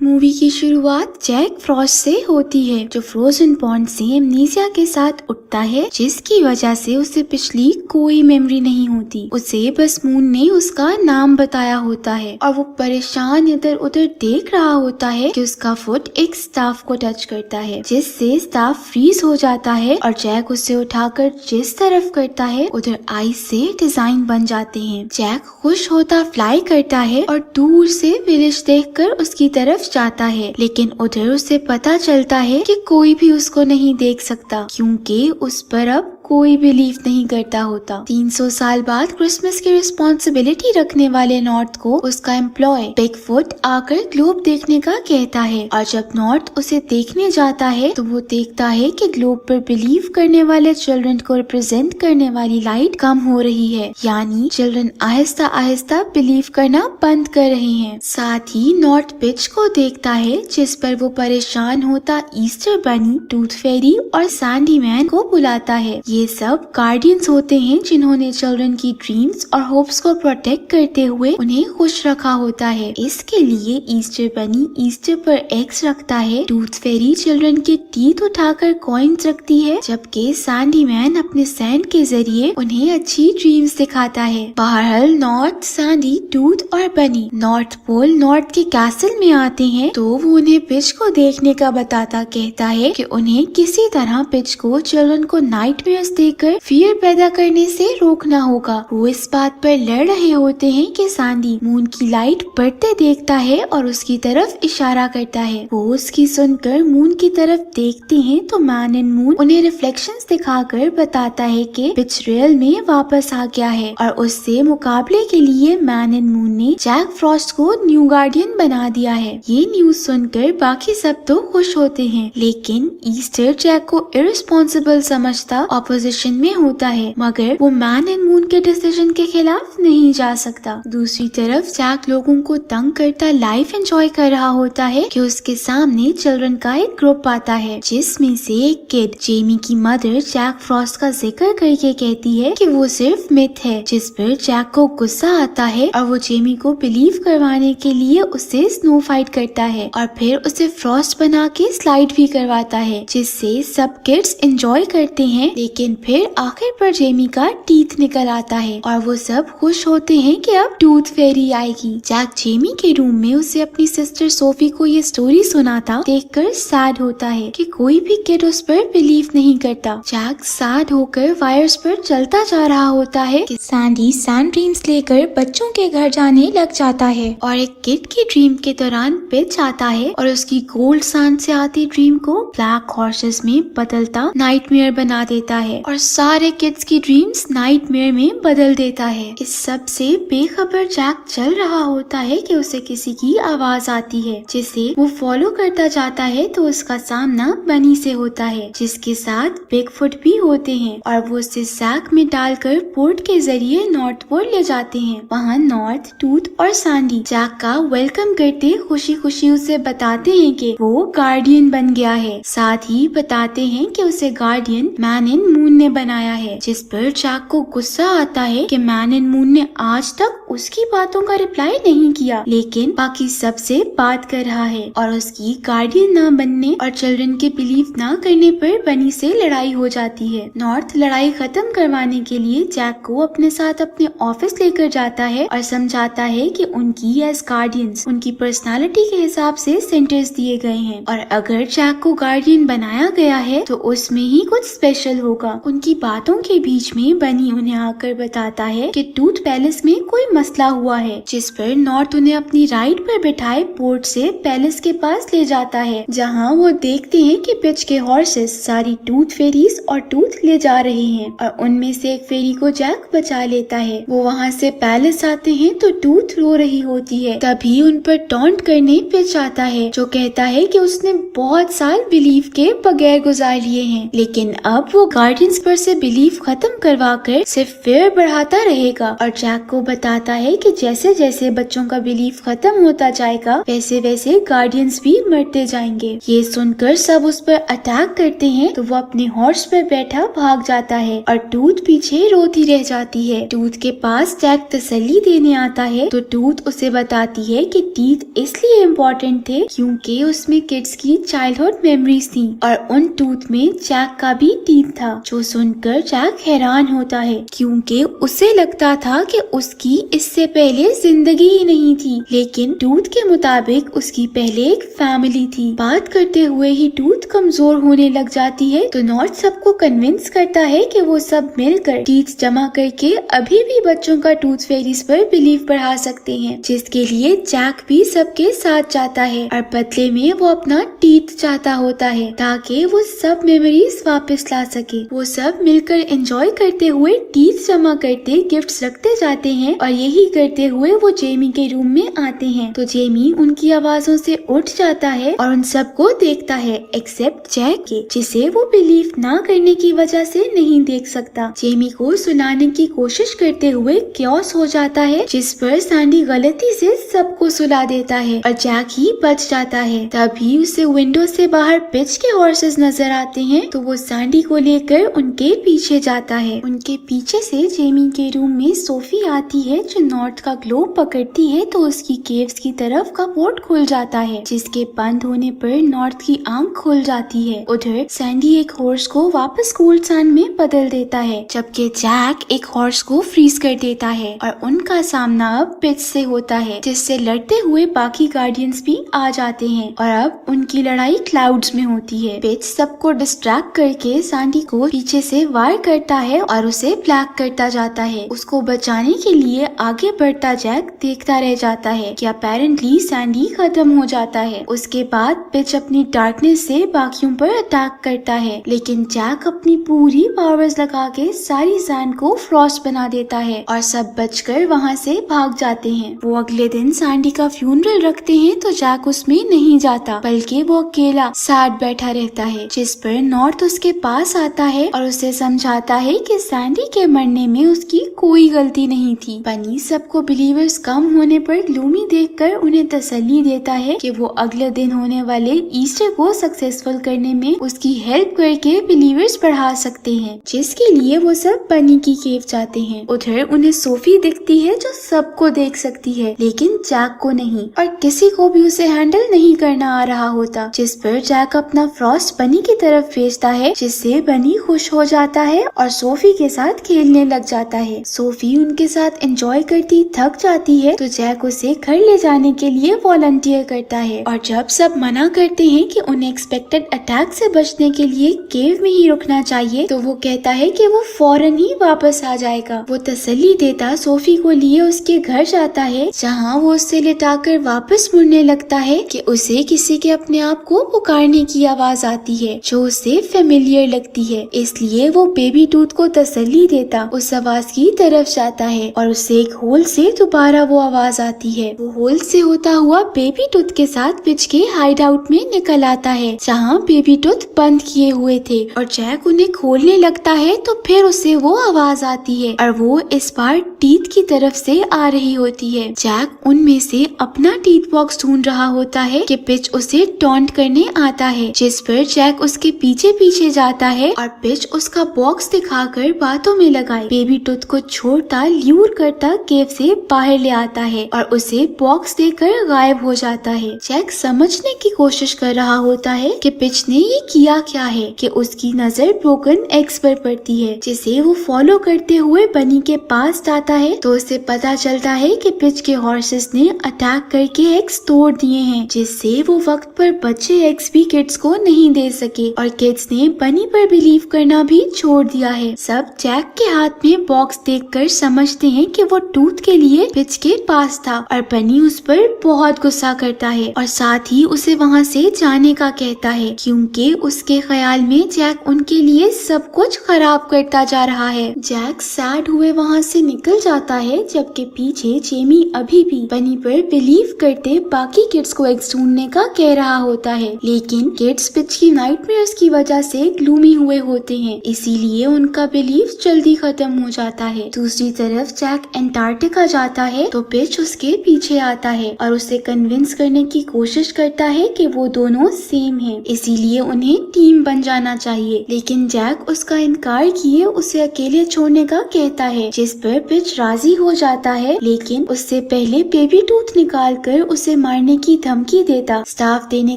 Movie की शुरुआत Jack Frost से होती है जो फ्रोजन पॉन्ड से एमनीसिया के साथ उठता है, जिसकी वजह से उसे पिछली कोई मेमोरी नहीं होती। उसे बस मून ने उसका नाम बताया होता है और वो परेशान इधर उधर देख रहा होता है कि उसका फुट एक स्टाफ को टच करता है, जिससे स्टाफ फ्रीज हो जाता है और जैक उसे उठाकर जिस तरफ करता है उधर आइस से डिजाइन बन जाते हैं। जैक खुश होता फ्लाई करता है और दूर से विलेज देखकर उसकी तरफ जाता है, लेकिन उधर उसे पता चलता है कि कोई भी उसको नहीं देख सकता क्योंकि उस पर अब कोई बिलीव नहीं करता होता। 300 साल बाद क्रिसमस की रिस्पॉन्सिबिलिटी रखने वाले नॉर्थ को उसका एम्प्लॉय बिगफुट आकर ग्लोब देखने का कहता है और जब नॉर्थ उसे देखने जाता है तो वो देखता है कि ग्लोब पर बिलीव करने वाले चिल्ड्रन को रिप्रेजेंट करने वाली लाइट कम हो रही है, यानी चिल्ड्रन आहिस्ता आहिस्ता बिलीव करना बंद कर रहे हैं। साथ ही नॉर्थ पिच को देखता है जिस पर वो परेशान होता ईस्टर बनी, टूथ फेरी और सैंडी मैन को बुलाता है। ये सब गार्डियंस होते हैं जिन्होंने चिल्ड्रन की ड्रीम्स और होप्स को प्रोटेक्ट करते हुए उन्हें खुश रखा होता है। इसके लिए ईस्टर बनी ईस्टर पर एग्स रखता है, टूथ फेरी चिल्ड्रन के टीथ उठाकर कॉइन्स रखती है, जबकि सैंडी मैन अपने सैंड के जरिए उन्हें अच्छी ड्रीम्स दिखाता है। बहरहाल नॉर्थ, सैंडी, टूथ और बनी नॉर्थ पोल नॉर्थ के कैसल में आते हैं तो वो उन्हें पिच को देखने का बताता कहता है कि उन्हें किसी तरह पिच को चिल्ड्रन को नाइटमेयर्स देकर फियर पैदा करने से रोकना होगा। वो इस बात पर लड़ रहे होते हैं कि सैंडी मून की लाइट बढ़ते देखता है और उसकी तरफ इशारा करता है। वो उसकी सुनकर मून की तरफ देखते हैं तो मैन इन मून उन्हें रिफ्लेक्शंस दिखाकर बताता है कि पिच रियल में वापस आ गया है और उससे मुकाबले के लिए मैन इन मून ने जैक फ्रॉस्ट को न्यू गार्डियन बना दिया है। ये न्यूज सुनकर बाकी सब तो खुश होते हैं, लेकिन ईस्टर जैक को इररिस्पॉन्सिबल समझता ऑपोजिशन में होता है, मगर वो मैन एंड मून के डिसीजन के खिलाफ नहीं जा सकता। दूसरी तरफ जैक लोगों को तंग करता लाइफ एंजॉय कर रहा होता है कि उसके सामने चिल्ड्रन का एक ग्रुप आता है, जिसमें से एक किड जेमी की मदर जैक फ्रॉस्ट का जिक्र करके कहती है कि वो सिर्फ मिथ है, जिस पर जैक को गुस्सा आता है और वो जेमी को बिलीव करवाने के लिए उससे स्नो फाइट करता है और फिर उसे फ्रॉस्ट बना के स्लाइड भी करवाता है, जिससे सब किड्स एंजॉय करते हैं। लेकिन फिर आखिर पर जेमी का टीथ निकल आता है और वो सब खुश होते हैं कि अब टूथ फेरी आएगी। जैक जेमी के रूम में उसे अपनी सिस्टर सोफी को ये स्टोरी सुनाता देखकर सैड होता है कि कोई भी किड उस पर बिलीव नहीं करता। जैक सैड होकर वायर्स पर चलता जा रहा होता है कि सैंडी सैंड ड्रीम्स लेकर बच्चों के घर जाने लग जाता है और एक किड की ड्रीम के दौरान पिच आता है और उसकी गोल्ड सैंड से आती ड्रीम को ब्लैक हॉर्सेस में बदलता नाइटमेयर बना देता है और सारे किड्स की ड्रीम्स नाइटमेयर में बदल देता है। इस सब से बेखबर जैक चल रहा होता है कि उसे किसी की आवाज आती है, जिसे वो फॉलो करता जाता है तो उसका सामना बनी से होता है, जिसके साथ बिगफुट भी होते हैं और वो उसे सैक में डालकर पोर्ट के जरिए नॉर्थ पोल ले जाते हैं। वहाँ नॉर्थ, टूथ और सैंडी जैक का वेलकम करते खुशी खुशी उसे बताते हैं कि वो गार्डियन बन गया है। साथ ही बताते हैं कि उसे गार्डियन मैन इन मून ने बनाया है, जिस पर जैक को गुस्सा आता है कि मैन इन मून ने आज तक उसकी बातों का रिप्लाई नहीं किया, लेकिन बाकी सबसे बात कर रहा है और उसकी गार्डियन न बनने और चिल्ड्रन के बिलीव न करने पर बनी से लड़ाई हो जाती है। नॉर्थ लड़ाई खत्म करवाने के लिए जैक को अपने साथ अपने ऑफिस लेकर जाता है और समझाता है कि उनकी एज गार्डियंस उनकी पर्सनालिटी के हिसाब से सेंटर्स दिए गए हैं और अगर जैक को गार्डियन बनाया गया है तो उसमें ही कुछ स्पेशल होगा। उनकी बातों के बीच में बनी उन्हें आकर बताता है कि टूथ पैलेस में कोई मसला हुआ है, जिस पर नॉर्थ उन्हें अपनी राइड पर बिठाए बोट से पैलेस के पास ले जाता है, जहां वो देखते हैं कि पिच के हॉर्सेस सारी टूथ फेरीज और टूथ ले जा रहे हैं और उनमें से एक फेरी को जैक बचा लेता है। वो वहां से पैलेस आते हैं तो टूथ रो रही होती है, तभी उन पर टॉन्ट करने पिच आता है, जो कहता है कि उसने बहुत साल बिलीव के बगैर गुजार लिए हैं, लेकिन अब वो गार्डियन गार्डियंस पर से बिलीफ खत्म करवाकर सिर्फ फेयर बढ़ाता रहेगा और जैक को बताता है कि जैसे जैसे बच्चों का बिलीफ खत्म होता जाएगा वैसे वैसे गार्डियंस भी मरते जाएंगे। ये सुनकर सब उस पर अटैक करते हैं तो वो अपने हॉर्स पर बैठा भाग जाता है और टूथ पीछे रोती रह जाती है। टूथ के पास जैक तसल्ली देने आता है तो टूथ उसे बताती है कि टीथ इसलिए इम्पोर्टेंट थे क्योंकि उसमें किड्स की चाइल्डहुड मेमोरीज थी और उन टूथ में जैक का भी टीथ था। जो सुनकर जैक हैरान होता है क्योंकि उसे लगता था कि उसकी इससे पहले जिंदगी ही नहीं थी, लेकिन टूथ के मुताबिक उसकी पहले एक फैमिली थी। बात करते हुए ही टूथ कमजोर होने लग जाती है तो नॉर्थ सबको कन्विंस करता है कि वो सब मिलकर टीथ जमा करके अभी भी बच्चों का टूथ फेरीज पर बिलीव बढ़ा सकते हैं, जिसके लिए जैक भी सबके साथ जाता है और बदले में वो अपना टीथ चाहता होता है ताकि वो सब मेमोरीज वापस ला सके। वो सब मिलकर एंजॉय करते हुए टीथ जमा करते गिफ्ट्स रखते जाते हैं और यही करते हुए वो जेमी के रूम में आते हैं तो जेमी उनकी आवाजों से उठ जाता है और उन सबको देखता है एक्सेप्ट जैक के, जिसे वो बिलीव ना करने की वजह से नहीं देख सकता। जेमी को सुलाने की कोशिश करते हुए क्योस हो जाता है जिस पर सैंडी गलती से सबको सुला देता है और जैक ही बच जाता है। तभी उसे विंडो से बाहर पिच के हॉर्सेस नजर आते हैं तो वो सैंडी को लेकर उनके पीछे जाता है। उनके पीछे से जेमी के रूम में सोफी आती है जो नॉर्थ का ग्लोब पकड़ती है तो उसकी केव्स की तरफ का पोर्ट खुल जाता है, जिसके बंद होने पर नॉर्थ की आंख खुल जाती है। उधर सैंडी एक हॉर्स को वापस कोल्ड सैंड में बदल देता है जबकि जैक एक हॉर्स को फ्रीज कर देता है और उनका सामना अब पिच से होता है जिससे लड़ते हुए बाकी गार्डियंस भी आ जाते हैं और अब उनकी लड़ाई क्लाउड्स में होती है। पिच सबको डिस्ट्रैक्ट करके सैंडी को पीछे से वार करता है और उसे ब्लैक करता जाता है। उसको बचाने के लिए आगे बढ़ता जैक देखता रह जाता है कि अपेरेंटली सैंडी खत्म हो जाता है। उसके बाद पिच अपनी डार्कनेस से बाकियों पर अटैक करता है लेकिन जैक अपनी पूरी पावर्स लगा के सारी सैंड को फ्रॉस्ट बना देता है और सब बचकर वहाँ से भाग जाते हैं। वो अगले दिन सैंडी का फ्यूनरल रखते हैं तो जैक उसमें नहीं जाता बल्कि वो अकेला सैड बैठा रहता है, जिस पर नॉर्थ उसके पास आता है और उसे समझाता है कि सैंडी के मरने में उसकी कोई गलती नहीं थी। बनी सबको बिलीवर्स कम होने पर ग्लूमी देखकर उन्हें तसल्ली देता है कि वो अगले दिन होने वाले ईस्टर को सक्सेसफुल करने में उसकी हेल्प करके बिलीवर्स बढ़ा सकते हैं, जिसके लिए वो सब बनी की केव जाते हैं। उधर उन्हें सोफी दिखती है जो सबको देख सकती है लेकिन जैक को नहीं और किसी को भी उसे हैंडल नहीं करना आ रहा होता, जिस पर जैक अपना फ्रॉस्ट बनी की तरफ भेजता है जिससे बनी खुश हो जाता है और सोफी के साथ खेलने लग जाता है। सोफी उनके साथ एंजॉय करती थक जाती है तो जैक उसे घर ले जाने के लिए वॉलंटियर करता है और जब सब मना करते हैं कि उन्हें एक्सपेक्टेड अटैक से बचने के लिए केव में ही रुकना चाहिए तो वो कहता है कि वो फौरन ही वापस आ जाएगा। वो तसल्ली देता सोफी को लिए उसके घर जाता है जहाँ वो उससे लिटाकर वापस मुड़ने लगता है कि उसे किसी के अपने आप को पुकारने की आवाज आती है जो उसे फेमिलियर लगती है, इसलिए वो बेबी टूथ को तसल्ली देता उस आवाज की तरफ जाता है और उससे एक होल से दोबारा वो आवाज आती है। वो होल से होता हुआ बेबी टूथ के साथ पिच के हाइड आउट में निकल आता है जहाँ बेबी टूथ बंद किए हुए थे और जैक उन्हें खोलने लगता है तो फिर उसे वो आवाज आती है और वो इस बार टीथ की तरफ से आ रही होती है। जैक उनमें से अपना टीथ बॉक्स ढूंढ रहा होता है कि पिच उसे टॉन्ट करने आता है, जिस पर जैक उसके पीछे पीछे जाता है और पिच उसका बॉक्स दिखाकर बातों में लगाए बेबी टूथ को छोड़ता ल्यूर करता केव से बाहर ले आता है और उसे बॉक्स देकर गायब हो जाता है। जैक समझने की कोशिश कर रहा होता है कि पिच ने ये किया क्या है कि उसकी नजर ब्रोकन एग्स पर पड़ती है जिसे वो फॉलो करते हुए बनी के पास जाता है तो उसे पता चलता है कि पिच के हॉर्सेस ने अटैक करके एग्स तोड़ दिए हैं, जिससे वो वक्त पर बच्चे एग्स भी किड्स को नहीं दे सके और किड्स ने बनी पर बिलीव करना भी छोड़ दिया है। सब जैक के हाथ में बॉक्स देखकर समझते हैं कि वो टूथ के लिए पिच के पास था और बनी उस पर बहुत गुस्सा करता है और साथ ही उसे वहाँ से जाने का कहता है क्योंकि उसके ख्याल में जैक उनके लिए सब कुछ खराब करता जा रहा है। जैक सैड हुए वहाँ से निकल जाता है जबकि पीछे जेमी अभी भी बनी पर बिलीव करते बाकी किड्स को एग्स ढूंढने का कह रहा होता है, लेकिन किड्स पिच की नाइटमेयर्स की वजह से ग्लूमी हुए होते होते हैं, इसीलिए उनका बिलीफ जल्दी खत्म हो जाता है। दूसरी तरफ जैक एंटार्क्टिका जाता है तो पिच उसके पीछे आता है और उसे कन्विंस करने की कोशिश करता है कि वो दोनों सेम हैं, इसीलिए उन्हें टीम बन जाना चाहिए। लेकिन जैक उसका इनकार किए उसे अकेले छोड़ने का कहता है, जिस पर पिच राजी हो जाता है, लेकिन उससे पहले बेबी टूथ निकाल कर उसे मारने की धमकी देता स्टाफ देने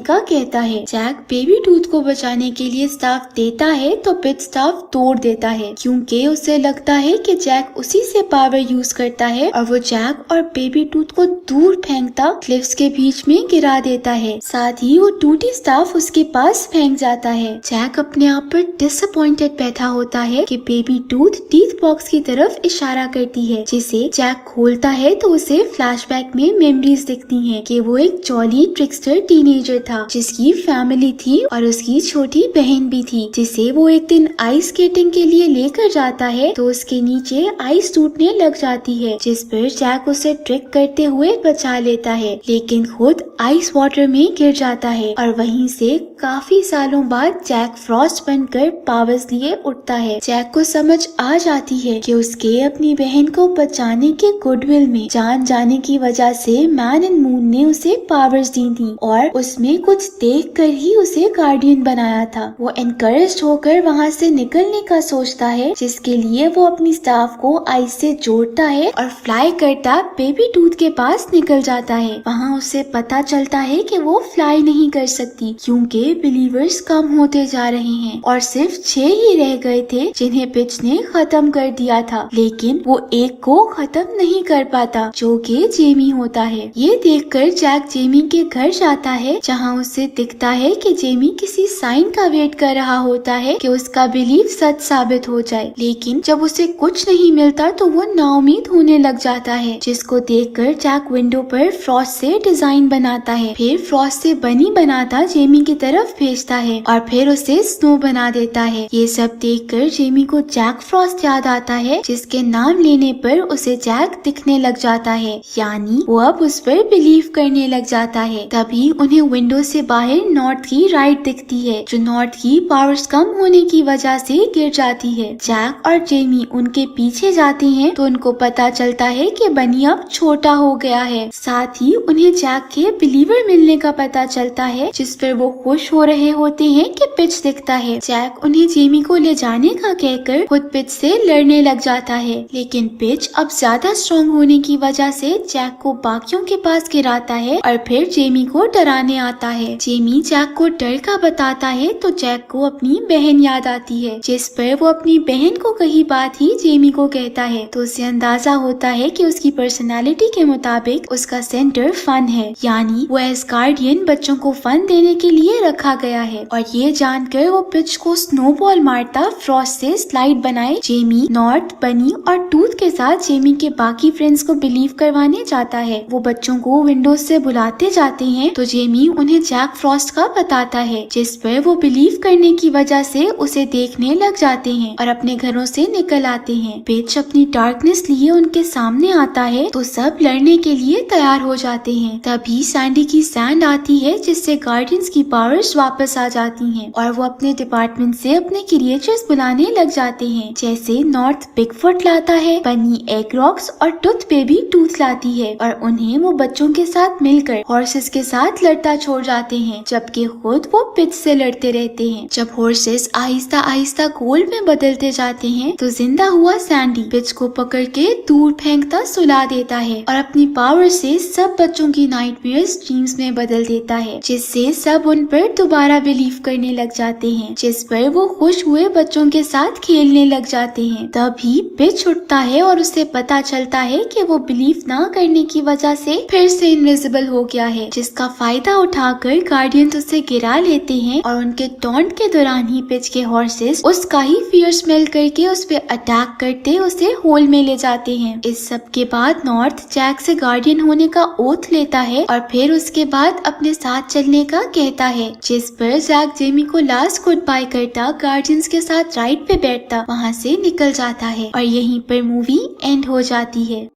का कहता है। जैक बेबी टूथ को बचाने के लिए स्टाफ देता है तो पिच स्टाफ तोड़ देता है, क्योंकि उसे लगता है कि जैक उसी से पावर यूज करता है, और वो जैक और बेबी टूथ को दूर फेंकता क्लिफ्स के बीच में गिरा देता है। साथ ही वो टूटी स्टाफ उसके पास फेंक जाता है। जैक अपने आप पर डिसअपॉइंटेड बैठा होता है कि बेबी टूथ टीथ बॉक्स की तरफ इशारा करती है, जिसे जैक खोलता है तो उसे फ्लैशबैक में मेमोरीज दिखती हैं कि वो एक जॉली ट्रिकस्टर टीनेजर था जिसकी फैमिली थी और उसकी छोटी बहन भी थी, जिसे वो एक दिन आइस स्केटिंग के लिए लेकर जाता है तो उसके नीचे आइस टूटने लग जाती है, जिस पर जैक उसे ट्रिक करते हुए बचा लेता है, लेकिन खुद आइस वाटर में गिर जाता है और वहीं से काफी सालों बाद जैक फ्रॉस्ट बनकर पावर्स लिए उठता है। जैक को समझ आ जाती है कि उसके अपनी बहन को बचाने के गुडविल में जान जाने की वजह से मैन इन मून ने उसे पावर्स दी थी और उसमें कुछ देखकर ही उसे गार्डियन बनाया था। वो एनकरेज्ड होकर वहाँ से निकलने का सोचता है, जिसके लिए वो अपनी स्टाफ को आइस से जोड़ता है और फ्लाई करता बेबी टूथ के पास निकल जाता है। वहाँ उसे पता चलता है कि वो फ्लाई नहीं कर सकती क्योंकि बिलीवर्स कम होते जा रहे हैं और सिर्फ 6 ही रह गए थे जिन्हें पिच ने खत्म कर दिया था, लेकिन वो एक को खत्म नहीं कर पाता जो कि जेमी होता है। ये देखकर जैक जेमी के घर जाता है, जहाँ उसे दिखता है कि जेमी किसी साइन का वेट कर रहा होता है कि उसका बिलीफ सच साबित हो जाए, लेकिन जब उसे कुछ नहीं मिलता तो वो नाउमीद होने लग जाता है, जिसको देखकर जैक विंडो पर फ्रॉस्ट से डिजाइन बनाता है, फिर फ्रॉस्ट से बनी बनाता जेमी की तरफ भेजता है और फिर उसे स्नो बना देता है। ये सब देखकर जेमी को जैक फ्रॉस्ट याद आता है, जिसके नाम लेने पर उसे जैक दिखने लग जाता है, यानी वो अब उस पर बिलीव करने लग जाता है। तभी उन्हें विंडो से बाहर नॉर्थ की राइड दिखती है, जो नॉर्थ की पावर्स कम होने की वजह से गिर जाती है। जैक और जेमी उनके पीछे जाते हैं तो उनको पता चलता है कि बनी अब छोटा हो गया है। साथ ही उन्हें जैक के बिलीवर मिलने का पता चलता है, जिस पर वो खुश हो रहे होते हैं कि पिच दिखता है। जैक उन्हें जेमी को ले जाने का कहकर खुद पिच से लड़ने लग जाता है, लेकिन पिच अब ज्यादा स्ट्रॉन्ग होने की वजह से जैक को बाकियों के पास गिराता है और फिर जेमी को डराने आता है। जेमी जैक को डर का बताता है तो जैक को अपनी बहन याद आती है, जिस पर वो अपनी बहन को कही बात ही जेमी को कहता है, तो उसे अंदाजा होता है कि उसकी पर्सनालिटी के मुताबिक उसका सेंटर फन है, यानी वो एज गार्डियन बच्चों को फन देने के लिए रखा गया है। और ये जानकर वो पिच को स्नोबॉल मारता फ्रॉस्ट से स्लाइड बनाए जेमी, नॉर्थ, बनी और टूथ के साथ जेमी के बाकी फ्रेंड्स को बिलीव करवाने जाता है। वो बच्चों को विंडोज से बुलाते जाते हैं तो जेमी उन्हें जैक फ्रॉस्ट का बताता है, जिस पर वो बिलीव करने की वजह से उसे देखने लग जाते हैं और अपने घरों से निकल आते हैं। पिच अपनी डार्कनेस लिए उनके सामने आता है तो सब लड़ने के लिए तैयार हो जाते हैं। तभी सैंडी की सैंड आती है, जिससे गार्डियंस की पावर्स वापस आ जाती हैं और वो अपने डिपार्टमेंट से अपने क्रिएचर्स बुलाने लग जाते हैं, जैसे नॉर्थ बिगफुट लाता है, बनी एग रॉक्स और टूथ बेबी टूथ लाती है और उन्हें वो बच्चों के साथ मिलकर हॉर्सेस के साथ लड़ता छोड़ जाते हैं, जबकि खुद वो पिच से लड़ते रहते हैं। जब हॉर्सेस आहिस्ता आहिस्ता गोल्ड में बदलते जाते हैं तो जिंदा हुआ सैंडी पिच को पकड़ के दूर फेंकता सुला देता है और अपनी पावर से सब बच्चों की नाइटमेयर्स ड्रीम्स में बदल देता है, जिससे सब उन पर दोबारा बिलीव करने लग जाते हैं, जिस पर वो खुश हुए बच्चों के साथ खेलने लग जाते हैं। तभी पिच उठता है और उसे पता चलता है कि वो बिलीव ना करने की वजह से फिर से इनविजिबल हो गया है, जिसका फायदा उठाकर गार्डियंस उसे गिरा लेते हैं और उनके टॉन्ट के दौरान ही पिच के हॉर्सेस उसका ही फियर स्मेल करके उस पे अटैक करते उसे होल में ले जाते हैं। इस सब के बाद नॉर्थ जैक से गार्डियन होने का ओथ लेता है और फिर उसके बाद अपने साथ चलने का कहता है, जिस पर जैक जेमी को लास्ट गुड बाय करता गार्डियंस के साथ राइड पे बैठता वहाँ से निकल जाता है और यहीं पर मूवी एंड हो जाती है।